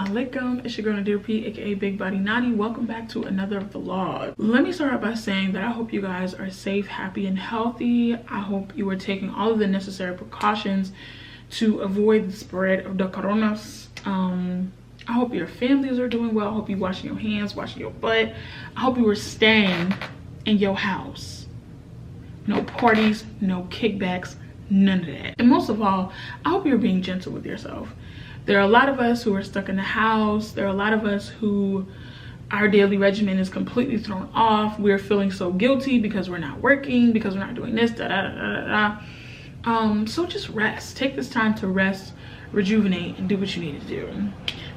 alaikum, it's your girl Nadirah P, aka Big Body Nadi. Welcome back to another vlog. Let me start out by saying that I hope you guys are safe, happy, and healthy. I hope you are taking all of the necessary precautions to avoid the spread of the coronas. I hope your families are doing well. I hope you're washing your hands, washing your butt. I hope you are staying in your house. No parties, no kickbacks, none of that. And most of all, I hope you're being gentle with yourself. There are a lot of us who are stuck in the house. There are a lot of us who our daily regimen is completely thrown off. We're feeling so guilty because we're not working, because we're not doing this, so just rest. Take this time to rest, rejuvenate, and do what you need to do.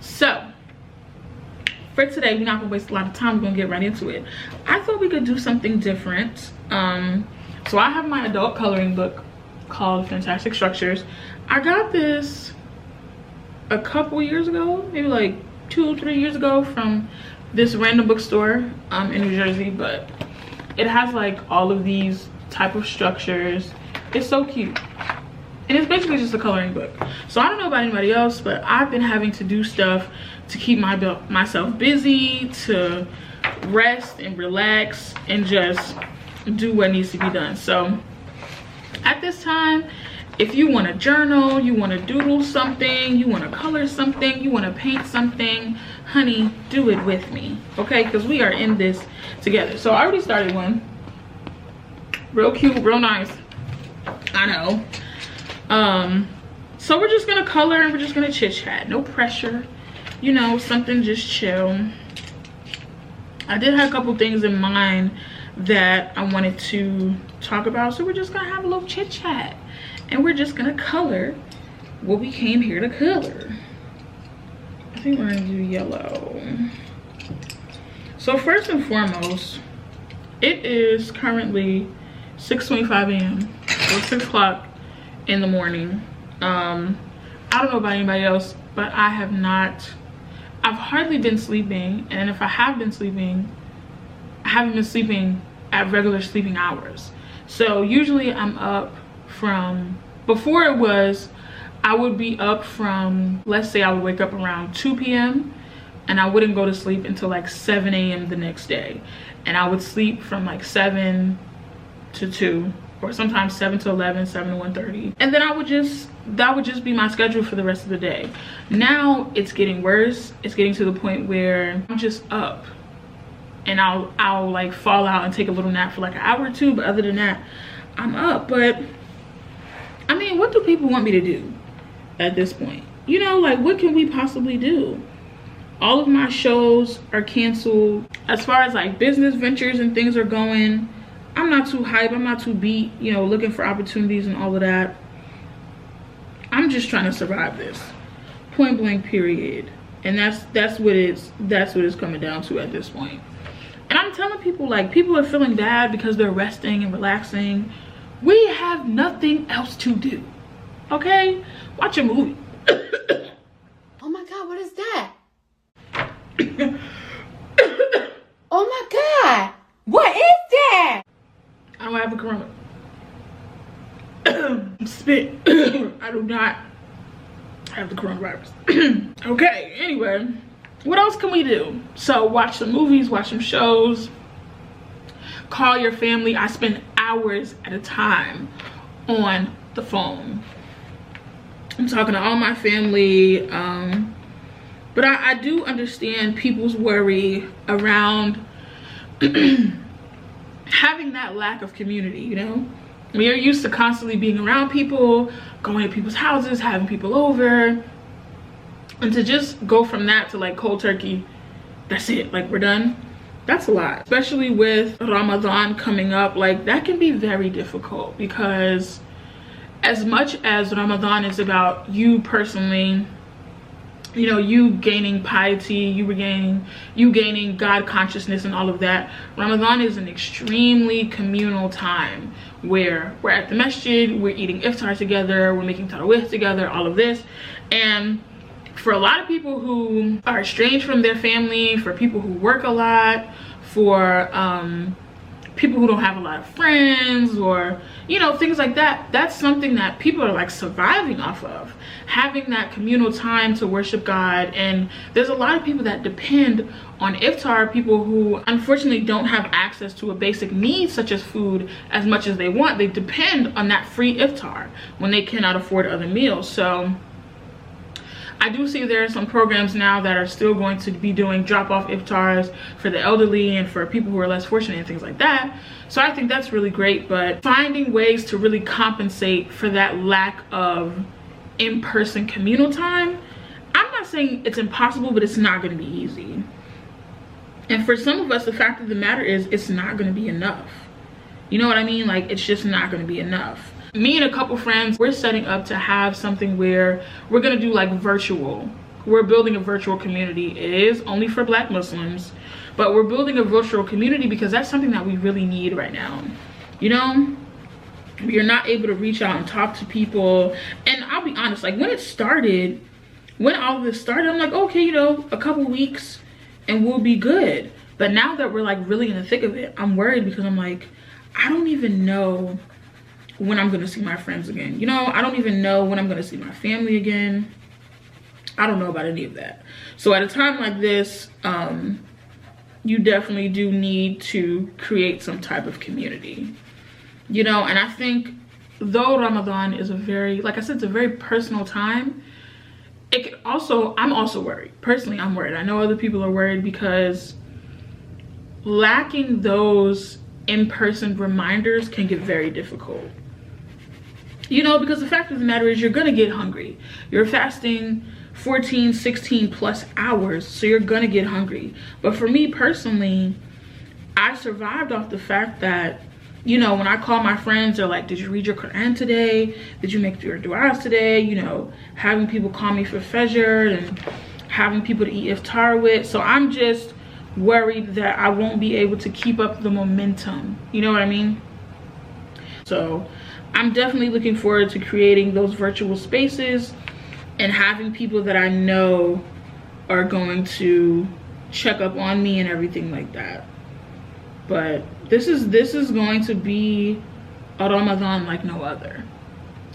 So for today, we're not gonna waste a lot of time. We're gonna get right into it. I thought we could do something different. So I have my adult coloring book called Fantastic Structures. I got this a couple years ago, maybe like 2 or 3 years ago, from this random bookstore in New Jersey, but it has like all of these type of structures. It's so cute, and it's basically just a coloring book. So I don't know about anybody else, but I've been having to do stuff to keep myself busy, to rest and relax and just do what needs to be done. So at this time, if you want to journal, you want to doodle something, you want to color something, you want to paint something, honey, do it with me, okay? Because we are in this together. So I already started one. Real cute, real nice. I know. So we're just gonna color and we're just gonna chit chat. No pressure, you know, something just chill. I did have a couple things in mind that I wanted to talk about, so we're just gonna have a little chit chat. And we're just gonna color what we came here to color. I think we're gonna do yellow. So first and foremost, it is currently 6:25 a.m. so 6 o'clock in the morning. I don't know about anybody else, but I've hardly been sleeping, and if I have been sleeping, I haven't been sleeping at regular sleeping hours. So usually I'm up from, before it was, I would be up from, let's say I would wake up around 2 p.m. and I wouldn't go to sleep until like 7 a.m. the next day. And I would sleep from like 7 to 2, or sometimes 7 to 11, 7 to 1:30. And then that would just be my schedule for the rest of the day. Now it's getting worse. It's getting to the point where I'm just up. And I'll like fall out and take a little nap for like an hour or two, but other than that, I'm up. But I mean, what do people want me to do at this point? You know, like, what can we possibly do? All of my shows are canceled. As far as like business ventures and things are going, I'm not too hype, I'm not too beat, you know, looking for opportunities and all of that. I'm just trying to survive this, point blank, period. And that's what it's coming down to at this point. And I'm telling people, like, people are feeling bad because they're resting and relaxing. We have nothing else to do, okay? Watch a movie. Oh my God, what is that? Oh my God, what is that? I don't have a corona. Spit. I do not have the coronavirus. Okay, anyway, what else can we do? So watch some movies, watch some shows, call your family. I spend hours at a time on the phone. I'm talking to all my family, but I do understand people's worry around having that lack of community, you know? When you're used to constantly being around people, going to people's houses, having people over, and to just go from that to like cold turkey, that's it, like we're done, that's a lot. Especially with Ramadan coming up, like that can be very difficult, because as much as Ramadan is about you personally, you know, you gaining piety, you gaining God consciousness and all of that, Ramadan is an extremely communal time where we're at the masjid, we're eating iftar together, we're making tarawih together, all of this. And for a lot of people who are estranged from their family, for people who work a lot, for people who don't have a lot of friends, or you know, things like that. That's something that people are like surviving off of, having that communal time to worship God. And there's a lot of people that depend on iftar, people who unfortunately don't have access to a basic need such as food as much as they want. They depend on that free iftar when they cannot afford other meals. So I do see there are some programs now that are still going to be doing drop-off iftars for the elderly and for people who are less fortunate and things like that. So I think that's really great, but finding ways to really compensate for that lack of in-person communal time, I'm not saying it's impossible, but it's not going to be easy. And for some of us, the fact of the matter is it's not going to be enough. You know what I mean? Like, it's just not going to be enough. Me and a couple friends, we're setting up to have something where we're gonna do like virtual. We're building a virtual community. It is only for Black Muslims, but we're building a virtual community because that's something that we really need right now. You know, you're not able to reach out and talk to people. And I'll be honest, like when all of this started, I'm like, okay, you know, a couple weeks and we'll be good. But now that we're like really in the thick of it, I'm worried because I'm like, I don't even know when I'm gonna see my friends again. You know, I don't even know when I'm gonna see my family again. I don't know about any of that. So at a time like this, you definitely do need to create some type of community. You know, and I think though Ramadan is a very, like I said, it's a very personal time, it could also, I'm also worried. Personally, I'm worried. I know other people are worried because lacking those in-person reminders can get very difficult. You know, because the fact of the matter is you're gonna get hungry. You're fasting 14, 16 plus hours, so you're gonna get hungry. But for me personally, I survived off the fact that, you know, when I call my friends, they're like, did you read your Quran today? Did you make your du'as today? You know, having people call me for Fajr and having people to eat iftar with. So I'm just worried that I won't be able to keep up the momentum. You know what I mean? So I'm definitely looking forward to creating those virtual spaces and having people that I know are going to check up on me and everything like that. But this is going to be a Ramadan like no other.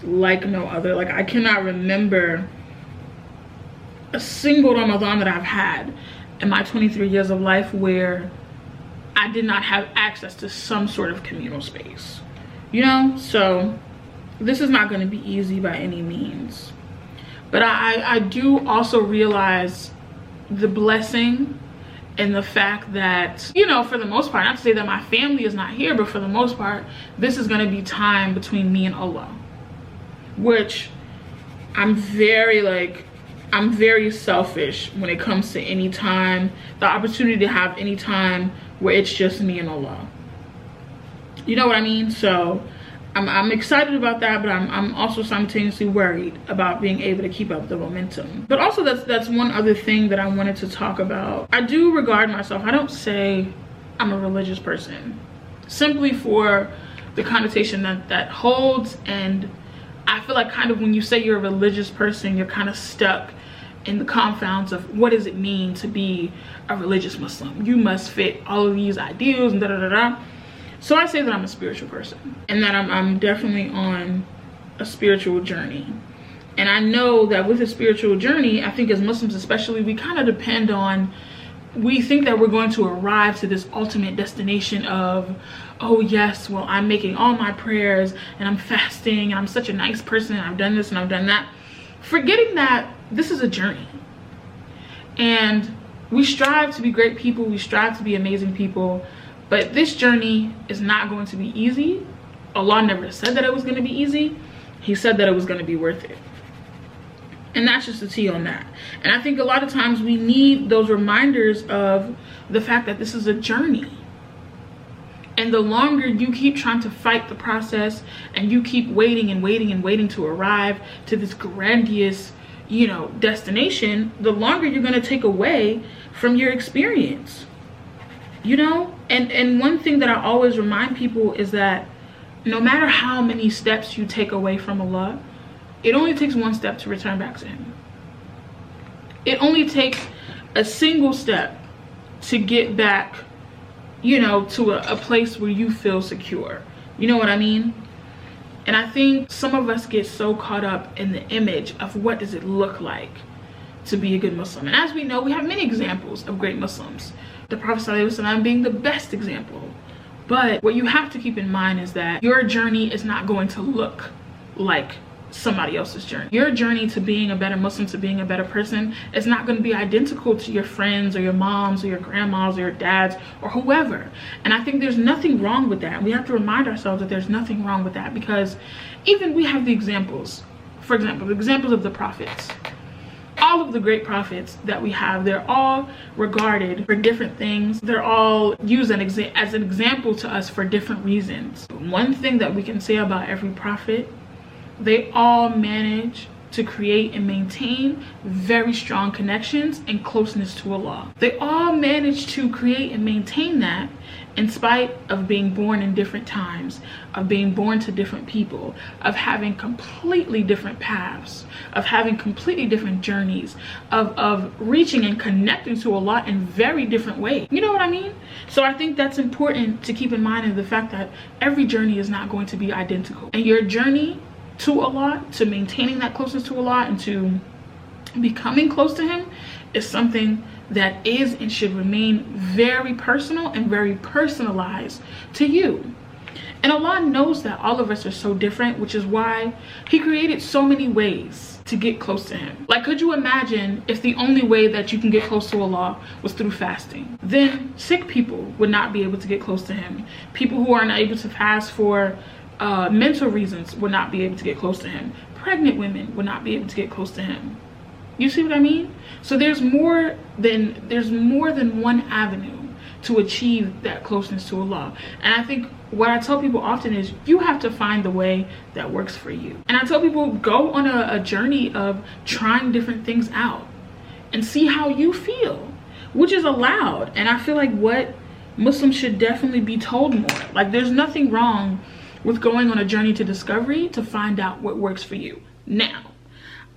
Like no other. Like I cannot remember a single Ramadan that I've had in my 23 years of life where I did not have access to some sort of communal space. You know, so this is not going to be easy by any means. But I do also realize the blessing and the fact that, you know, for the most part, not to say that my family is not here, but for the most part, this is going to be time between me and Allah. Which I'm very selfish when it comes to any time, the opportunity to have any time where it's just me and Allah. You know what I mean? So I'm excited about that, but I'm also simultaneously worried about being able to keep up the momentum. But also that's one other thing that I wanted to talk about. I do regard myself, I don't say I'm a religious person, simply for the connotation that holds. And I feel like kind of when you say you're a religious person, you're kind of stuck in the confounds of what does it mean to be a religious Muslim? You must fit all of these ideals and da-da-da-da. So I say that I'm a spiritual person and that I'm definitely on a spiritual journey. And I know that with a spiritual journey, I think as Muslims especially, we kind of depend on, we think that we're going to arrive to this ultimate destination of, oh yes, well, I'm making all my prayers and I'm fasting and I'm such a nice person and I've done this and I've done that. Forgetting that this is a journey. And we strive to be great people, we strive to be amazing people, but this journey is not going to be easy. Allah never said that it was going to be easy. He said that it was going to be worth it. And that's just the tea on that. And I think a lot of times we need those reminders of the fact that this is a journey. And the longer you keep trying to fight the process and you keep waiting and waiting and waiting to arrive to this grandiose, you know, destination, the longer you're going to take away from your experience. You know, and one thing that I always remind people is that no matter how many steps you take away from Allah, it only takes one step to return back to Him. It only takes a single step to get back you know, to a place where you feel secure. You know what I mean? And I think some of us get so caught up in the image of what does it look like to be a good Muslim. And as we know, we have many examples of great Muslims. The Prophet ﷺ being the best example. But what you have to keep in mind is that your journey is not going to look like somebody else's journey. Your journey to being a better Muslim, to being a better person, is not going to be identical to your friends or your moms or your grandmas or your dads or whoever. And I think there's nothing wrong with that. We have to remind ourselves that there's nothing wrong with that, because even we have the examples. For example, the examples of the prophets. All of the great prophets that we have, they're all regarded for different things. They're all used as an example to us for different reasons. One thing that we can say about every prophet, they all manage to create and maintain very strong connections and closeness to Allah. They all manage to create and maintain that in spite of being born in different times, of being born to different people, of having completely different paths, of having completely different journeys, of reaching and connecting to Allah in very different ways. You know what I mean? So I think that's important to keep in mind, in the fact that every journey is not going to be identical. And your journey to Allah, to maintaining that closeness to Allah and to becoming close to Him, is something that is and should remain very personal and very personalized to you. And Allah knows that all of us are so different, which is why He created so many ways to get close to Him. Like, could you imagine if the only way that you can get close to Allah was through fasting? Then sick people would not be able to get close to Him. People who are not able to fast for mental reasons would not be able to get close to Him. Pregnant women would not be able to get close to Him. You see what I mean? So there's more than one avenue to achieve that closeness to Allah. And I think what I tell people often is, you have to find the way that works for you. And I tell people, go on a journey of trying different things out and see how you feel, which is allowed. And I feel like what Muslims should definitely be told more. Like, there's nothing wrong with going on a journey to discovery to find out what works for you. Now,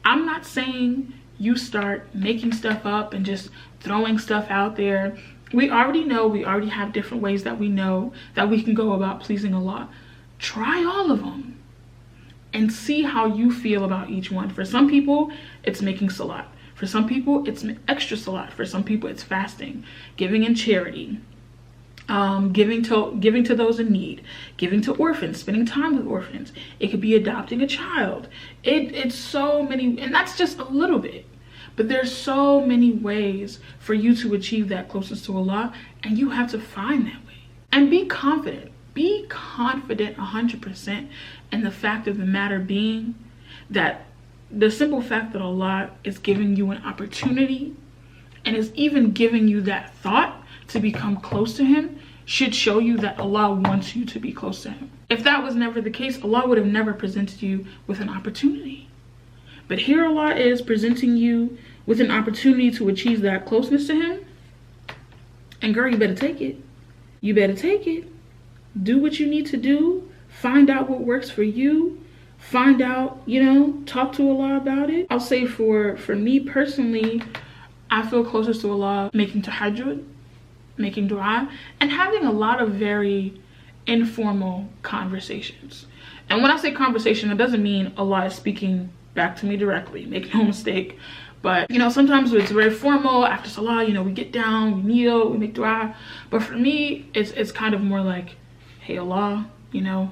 I'm not saying you start making stuff up and just throwing stuff out there. We already know, we already have different ways that we know that we can go about pleasing Allah. Try all of them and see how you feel about each one. For some people, it's making salat. For some people, it's extra salat. For some people, it's fasting, giving in charity, giving to those in need, giving to orphans, spending time with orphans. It could be adopting a child. It's so many, and that's just a little bit. But there's so many ways for you to achieve that closeness to Allah, and you have to find that way. And be confident. Be confident 100% in the fact of the matter being that the simple fact that Allah is giving you an opportunity and is even giving you that thought to become close to Him should show you that Allah wants you to be close to Him. If that was never the case, Allah would have never presented you with an opportunity. But here Allah is presenting you with an opportunity to achieve that closeness to Him. And girl, you better take it. You better take it. Do what you need to do. Find out what works for you. Find out, talk to Allah about it. I'll say for me personally, I feel closest to Allah making tahajjud, making dua, and having a lot of very informal conversations. And when I say conversation, it doesn't mean Allah is speaking back to me directly. Make no mistake. But sometimes it's very formal. After salah, we get down, we kneel, we make dua. But for me, it's kind of more like, hey Allah, your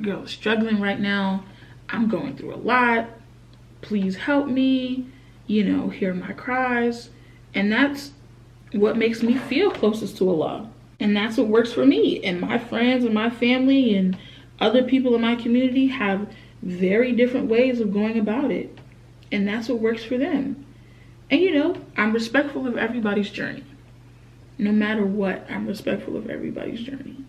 girl is struggling right now. I'm going through a lot. Please help me. Hear my cries. And that's what makes me feel closest to Allah. And that's what works for me. And my friends and my family and other people in my community have very different ways of going about it. And that's what works for them. And I'm respectful of everybody's journey. No matter what, I'm respectful of everybody's journey.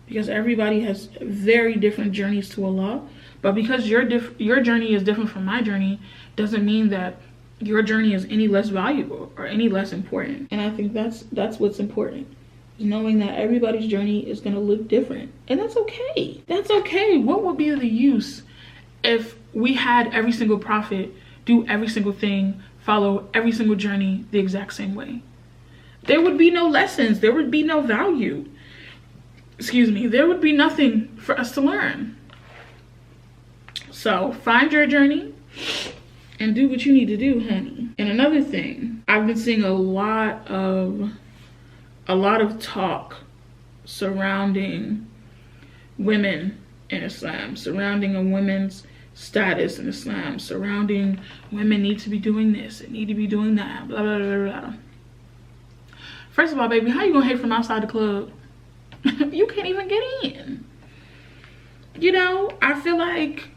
Because everybody has very different journeys to Allah. But because your journey is different from my journey, doesn't mean that your journey is any less valuable or any less important. And I think that's what's important. Is knowing that everybody's journey is going to look different. And that's okay. That's okay. What would be the use if we had every single prophet do every single thing, follow every single journey the exact same way? There would be no lessons. There would be no value. Excuse me. There would be nothing for us to learn. So find your journey and do what you need to do, honey. And another thing, I've been seeing a lot of talk surrounding women in Islam, surrounding a woman's status in Islam, surrounding women need to be doing this and need to be doing that, blah, blah, blah, blah. First of all, baby, how you gonna hate from outside the club? You can't even get in. You know, I feel like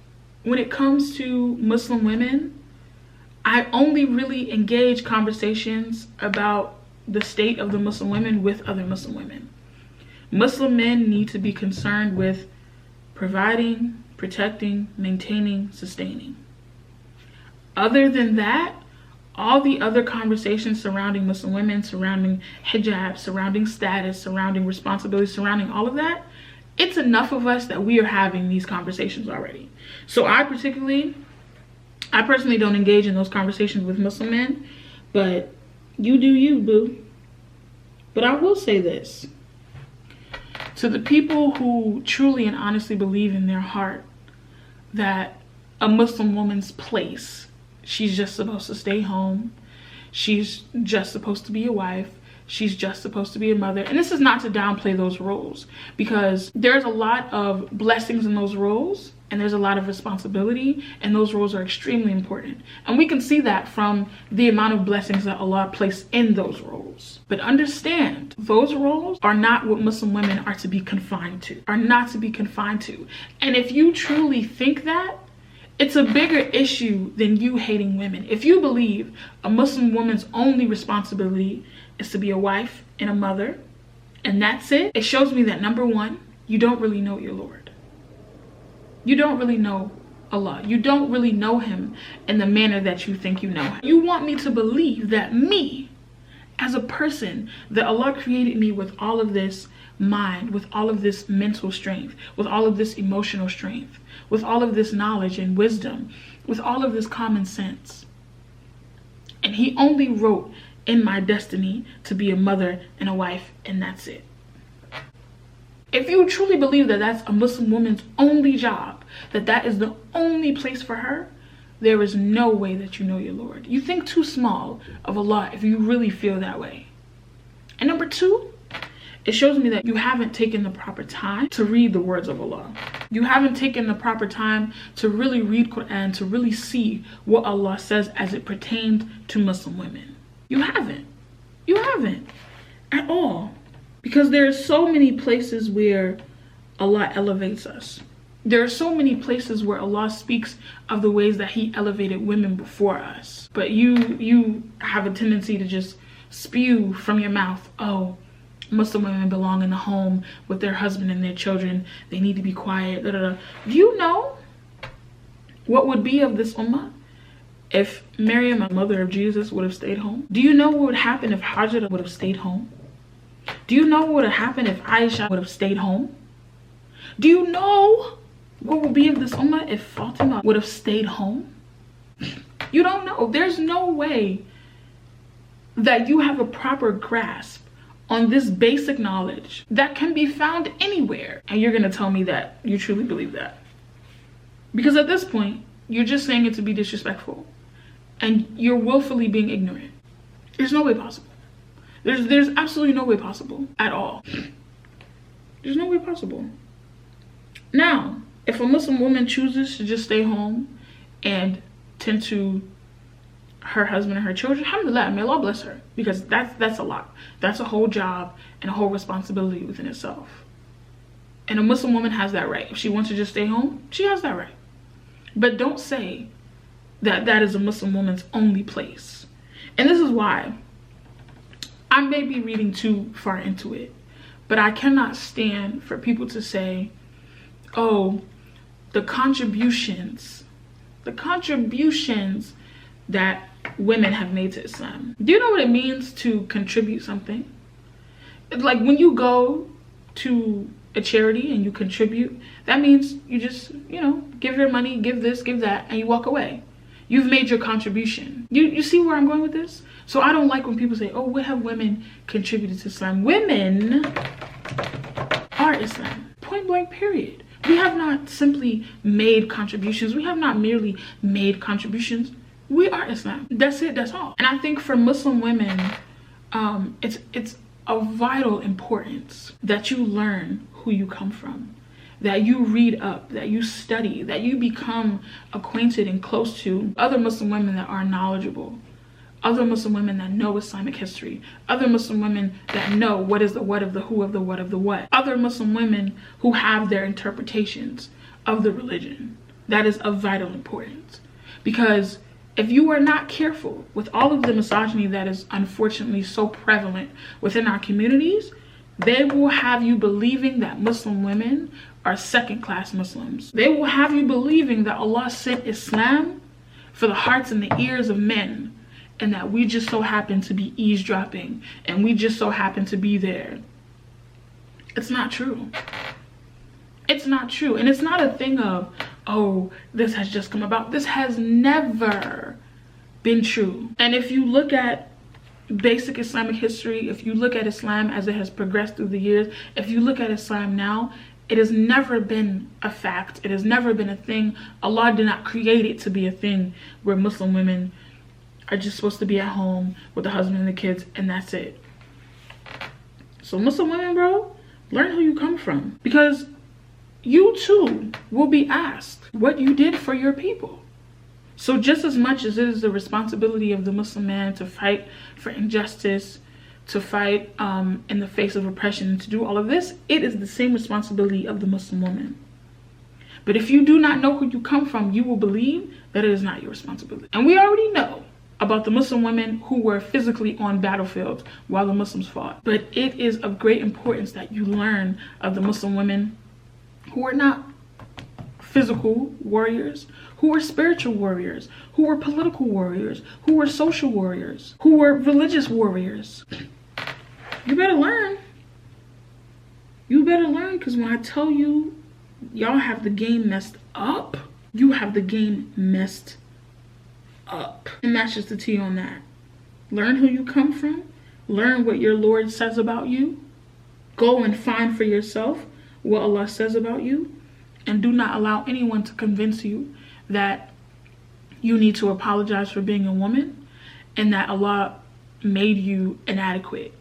when it comes to Muslim women, I only really engage conversations about the state of the Muslim women with other Muslim women. Muslim men need to be concerned with providing, protecting, maintaining, sustaining. Other than that, all the other conversations surrounding Muslim women, surrounding hijab, surrounding status, surrounding responsibility, surrounding all of that, it's enough of us that we are having these conversations already. So I personally don't engage in those conversations with Muslim men, but you do you, boo. But I will say this. To the people who truly and honestly believe in their heart that a Muslim woman's place, she's just supposed to stay home, she's just supposed to be a wife, she's just supposed to be a mother. And this is not to downplay those roles, because there's a lot of blessings in those roles and there's a lot of responsibility, and those roles are extremely important. And we can see that from the amount of blessings that Allah placed in those roles. But understand, those roles are not what Muslim women are to be confined to, And if you truly think that, it's a bigger issue than you hating women. If you believe a Muslim woman's only responsibility is to be a wife and a mother, and that's it, it shows me that, number one, you don't really know your Lord. You don't really know Allah. You don't really know him in the manner that you think you know him. You want me to believe that me, as a person, that Allah created me with all of this mind, with all of this mental strength, with all of this emotional strength, with all of this knowledge and wisdom, with all of this common sense. And he only wrote in my destiny to be a mother and a wife, and that's it. If you truly believe that that's a Muslim woman's only job, that is the only place for her, there is no way that you know your Lord. You think too small of Allah if you really feel that way. And number two, it shows me that you haven't taken the proper time to read the words of Allah. You haven't taken the proper time to really read Quran, to really see what Allah says as it pertains to Muslim women. You haven't. You haven't at all. Because there are so many places where Allah elevates us. There are so many places where Allah speaks of the ways that he elevated women before us. But you have a tendency to just spew from your mouth, oh, Muslim women belong in the home with their husband and their children. They need to be quiet. Da, da, da. Do you know what would be of this ummah if Maryam, the mother of Jesus, would have stayed home? Do you know what would happen if Hajjah would have stayed home? Do you know what would have happened if Aisha would have stayed home? Do you know what would be of this ummah if Fatima would have stayed home? You don't know. There's no way that you have a proper grasp on this basic knowledge that can be found anywhere. And you're going to tell me that you truly believe that. Because at this point, you're just saying it to be disrespectful. And you're willfully being ignorant. There's no way possible. There's absolutely no way possible at all. There's no way possible. Now, if a Muslim woman chooses to just stay home and tend to her husband and her children, alhamdulillah, may Allah bless her, because that's a lot. That's a whole job and a whole responsibility within itself. And a Muslim woman has that right. If she wants to just stay home, she has that right. But don't say that is a Muslim woman's only place. And this is why I may be reading too far into it, but I cannot stand for people to say, oh, the contributions that women have made to Islam. Do you know what it means to contribute something? Like when you go to a charity and you contribute, that means you just, give your money, give this, give that, and you walk away. You've made your contribution. You see where I'm going with this? So I don't like when people say, oh, what have women contributed to Islam? Women are Islam. Point blank, period. We have not simply made contributions. We have not merely made contributions. We are Islam. That's it, that's all. And I think for Muslim women, it's of vital importance that you learn who you come from, that you read up, that you study, that you become acquainted and close to other Muslim women that are knowledgeable, other Muslim women that know Islamic history, other Muslim women that know what is the what of the who of the what of the what, other Muslim women who have their interpretations of the religion. That is of vital importance, because if you are not careful with all of the misogyny that is unfortunately so prevalent within our communities, they will have you believing that Muslim women are second-class Muslims. They will have you believing that Allah sent Islam for the hearts and the ears of men, and that we just so happen to be eavesdropping and we just so happen to be there. It's not true. It's not true. And it's not a thing of, oh, this has just come about. This has never been true. And if you look at basic Islamic history, if you look at Islam as it has progressed through the years, if you look at Islam now, it has never been a fact. It has never been a thing. Allah did not create it to be a thing where Muslim women are just supposed to be at home with the husband and the kids, and that's it. So Muslim women, bro, learn who you come from, because you too will be asked what you did for your people. So just as much as it is the responsibility of the Muslim man to fight for injustice, to fight in the face of oppression, to do all of this, it is the same responsibility of the Muslim woman. But if you do not know who you come from, you will believe that it is not your responsibility. And we already know about the Muslim women who were physically on battlefields while the Muslims fought. But it is of great importance that you learn of the Muslim women who are not physical warriors, who were spiritual warriors, who were political warriors, who were social warriors, who were religious warriors. You better learn. You better learn, because when I tell you, y'all have the game messed up, you have the game messed up. And that's just the tea on that. Learn who you come from. Learn what your Lord says about you. Go and find for yourself what Allah says about you. And do not allow anyone to convince you that you need to apologize for being a woman, and that Allah made you inadequate,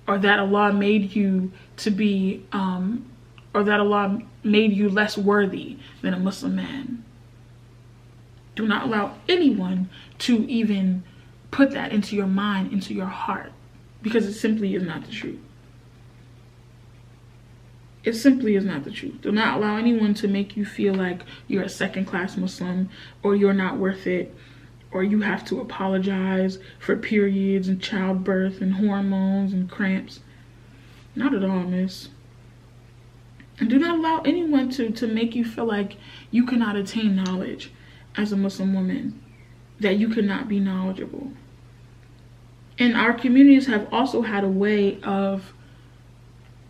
or that Allah made you to be, or that Allah made you less worthy than a Muslim man. Do not allow anyone to even put that into your mind, into your heart, because it simply is not the truth. It simply is not the truth. Do not allow anyone to make you feel like you're a second-class Muslim, or you're not worth it, or you have to apologize for periods and childbirth and hormones and cramps. Not at all, miss. And do not allow anyone to make you feel like you cannot attain knowledge as a Muslim woman, that you cannot be knowledgeable. And our communities have also had a way of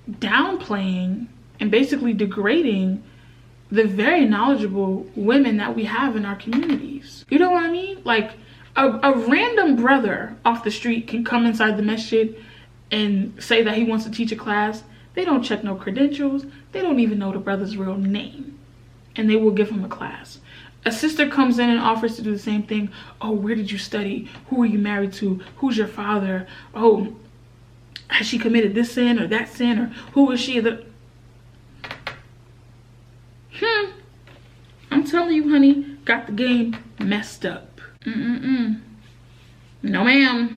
downplaying and basically degrading the very knowledgeable women that we have in our communities. You know what I mean? Like a random brother off the street can come inside the masjid and say that he wants to teach a class. They don't check no credentials. They don't even know the brother's real name, and they will give him a class. A sister comes in and offers to do the same thing. Oh, where did you study? Who are you married to? Who's your father? Oh, has she committed this sin or that sin, or who is she? I'm telling you, honey, got the game messed up. No, ma'am.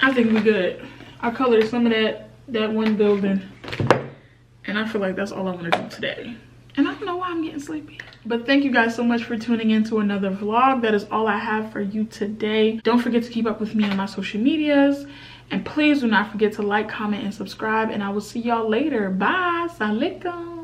I think we're good. I colored some of that one building, and I feel like that's all I want to do today. And I don't know why I'm getting sleepy. But thank you guys so much for tuning in to another vlog. That is all I have for you today. Don't forget to keep up with me on my social medias. And please do not forget to like, comment, and subscribe. And I will see y'all later. Bye. Assalamualaikum.